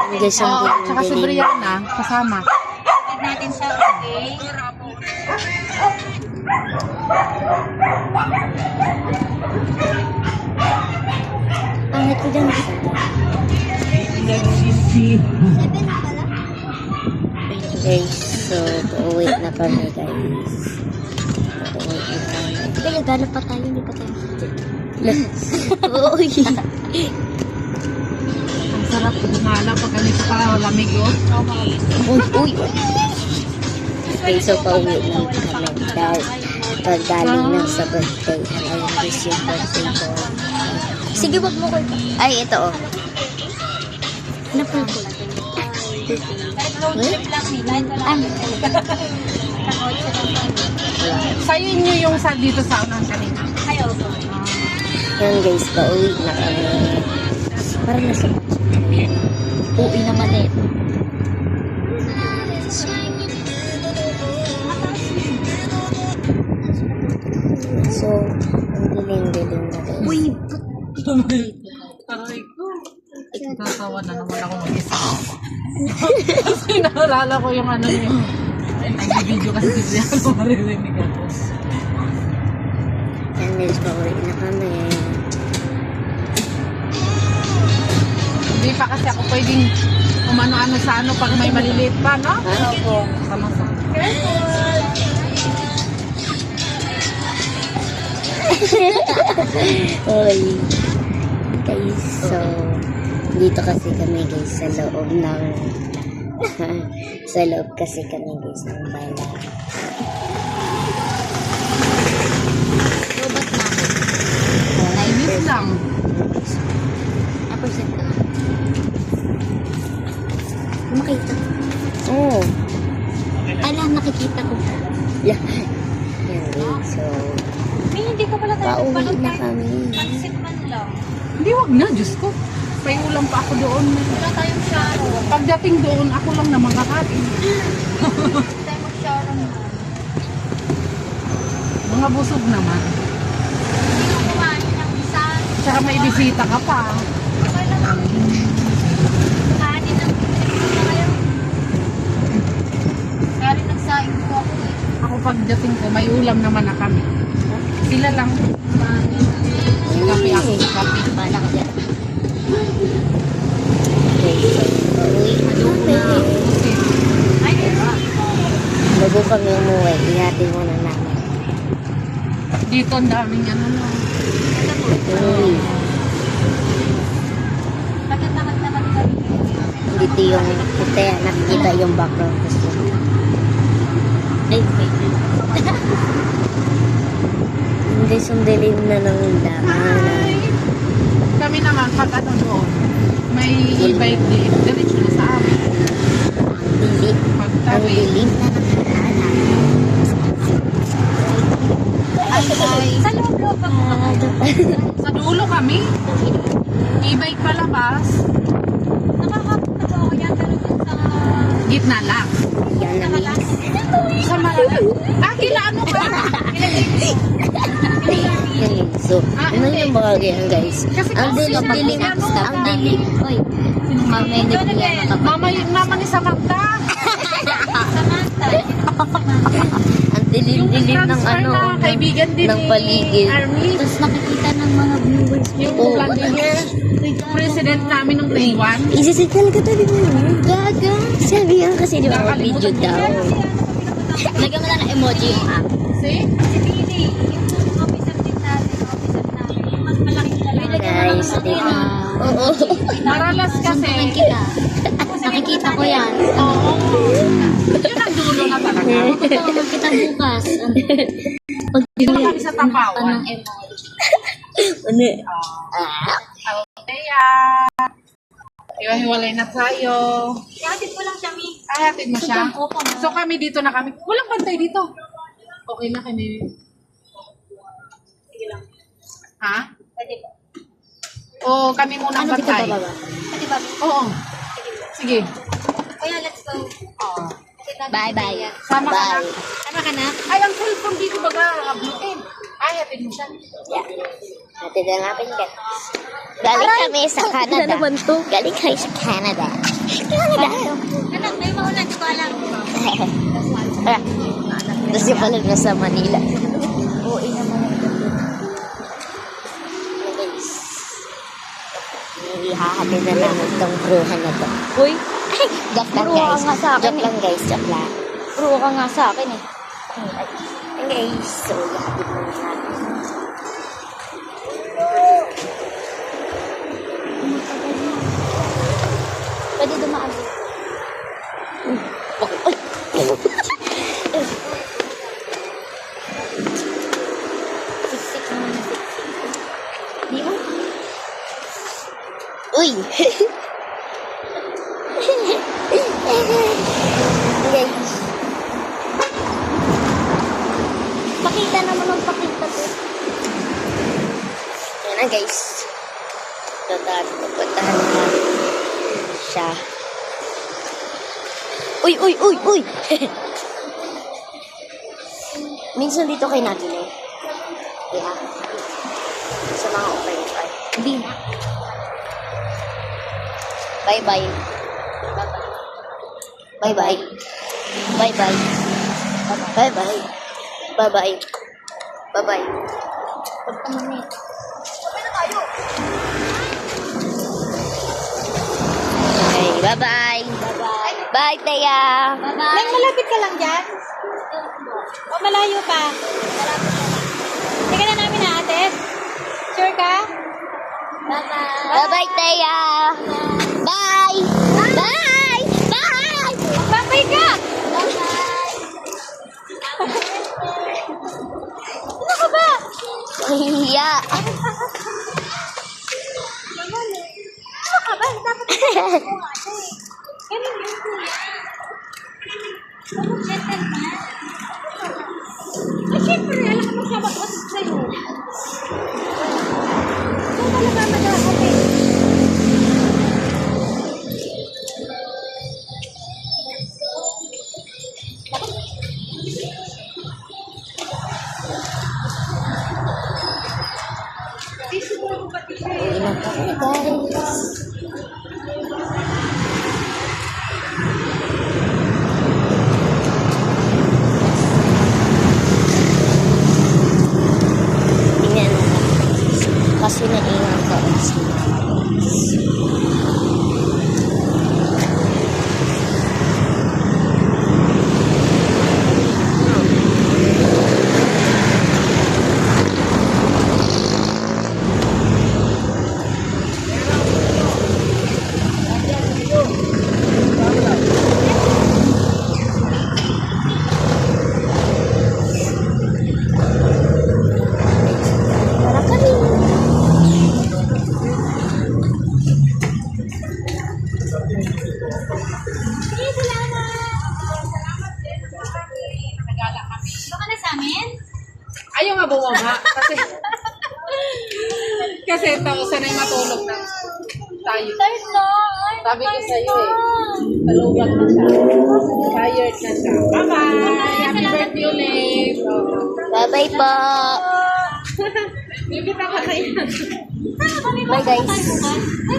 Tsaka si Brianna, kasama. Natin siya, okay? Pangit ko dyan. 7 na pala. Guys, so, wait na kami, guys. Kaya gano'n pa tayo, hindi pa tayo. Uy. Ang sarap gumala pag ganito pa lamig yun. Uy. Okay, so pauwi na kami. Dahil pagdaling ng sa birthday. Ayun, this yung birthday ko. Sige, wag mo ko. Ay, ito oh. Ano po po? Ano? Sa'yo nyo yung sa dito sa unang kanina. Ayaw. Yan guys, pauwi na kami. Parang nasa uwi naman eh. So, ang dilim-dilim na guys. Uy! Aray ko. Natawa na naman ako mag-isa. Kasi naalala ko yung ano yung nag-video kasi si Brianna ko maririnig ako. Yan guys, pauwi na kami. Hindi pa kasi ako pwedeng umano-ano sa ano pag may maliliit pa, no? Opo. Sama-sama. Oy. Guys, so dito kasi kami guys sa loob ng sa loob kasi kami guys ng bahay. Robot na. Nainis lang. Ako sa ka. Makita. Oo. Alam, nakikita ko. Yeah. Yan guys, so Hindi ko pala tayo pauwi na kami. Pansit man lang. Hindi, wag na. Diyos ko. May ulam pa ako doon. Wala tayong shower. Pagdating doon, ako lang naman kakain. Hindi tayo mag-shower naman. Mga busog naman. Hindi ko kumain ng isa. Tsaka may bisita ka pa. Okay lang. Kanin ng na kayo. Kaya rin nagsaing ko ako eh. Ako pagdating ko, may ulam naman na kami. Sila lang. Kape ako. Kape. Bala ka dyan. Okay, so pauwi na kami. Ay, Bago kami umuwi, ihati muna namin. Dito ang daming ano no. Uy, takat-takat kami. dito yung kita, nakikita yung background gusto. Ay, wait. Hindi, sundilim na ng daanan. Kami naman, pag ano doon, may e-bike din. Diretso na sa amin. Ang dilim. Ang Pagtabi. dilim na ng daanan. Sa loob-loob ako. Sa dulo kami. E-bike palabas. Nakakapunta po ako yan. Pero dun sa... Gitna lang. Yan na miss. Sa malalang. Kila ano ka? So, ano yung mga ganyan guys? Ang dilim-dilim. Ang dilim. Oy, mamaya hindi ko yan nakapag. Mama ni Samantha. Samantha. Ang dilim-dilim ng Transfer ano, na kaibigan din ng ni paligid. Army. Tapos nakikita ng mga viewers ko. Yung Vladimir, president namin ng Taiwan. Isisit talaga tayo mo. Gaga. Sabi yan kasi di ba video daw. Lagyan mo na ng emoji yung app. See? Si Billy. Yung officer din natin. Officer namin. Yung mas malaking lalaki. Guys, diba? Oo. Maralas kasi. Nakikita ko yan. Oo. Yun ang dulo na talaga. Ito, kita bukas. Pag Dito na kami sa Tapawan. anong emoji? Ano? Kaya, hiwa-hiwalay na tayo. Hatid ko lang siya, Mi. Ay, hatid mo siya. So kami dito na kami. Walang bantay dito. Okay na kami. Sige lang. Ha? Pwede ba? O kami muna ang Ano dito bantay. bababa? Pwede ba? Oo. Sige. Kaya let's go. Oo. Hatid natin Bye-bye. siya. Sama ka na. Bye. Sama ka na? Ay, ang cellphone dito baga, hablutin. Ay, hatid mo siya. Yeah. Natin na natin guys. Galing kami sa Canada. Galing kami sa Canada. Canada. Anak, may maulan, di ko alam. Tapos yung pala na sa Manila. Oo, naman. Guys. Ihahatid na namin itong bruhan na to. Uy, Joke lang Bruha guys. nga sa akin Joke lang guys. Joke lang. bro ka nga sa akin eh. Ay, guys. So, ihahatid na natin. Pwede dumaan dito. Okay. Ay! Siksik naman na siksik. Di mo? Uy! Guys. Pakita naman ang pakita to. Yan na guys. Pupuntahan na siya. Uy, uy, uy, uy! Minsan dito kay Nagino. Yeah. Sa mga operator. Hindi na. Bye-bye. Bye-bye. Bye-bye. Bye-bye. Bye-bye. Bye-bye. Pagpamanit. Bye. Bye-bye. Bye-bye. Bye, Taya. Bye-bye. Nang malapit ka lang dyan? O malayo pa? Tingnan na namin na ate. Sure ka? Bye-bye. Bye-bye, Taya. Bye. Bye. Bye. Babay ka! Ano ka ba? Mahihiya. Ano ka ba? Dapat mo ate. Ganun yun kuya. Gentleman. Ay, syempre, alam ka magsabat sa'yo. Ikaw talaga mag-aakot eh. Uwi na kami, guys. Tingnan mo na. Kasi naingat ka. Para kami. Sige, salamat. Baka na sa amin? Ayaw nga bumaba. Kasi sanay matulog na tayo. Third na. Ay, Sabi ko sa'yo eh. Talugan na siya. Tired na siya. Bye-bye! Happy birthday ulit! Bye-bye po. Bibita ka na yan. Bye, guys. Ay,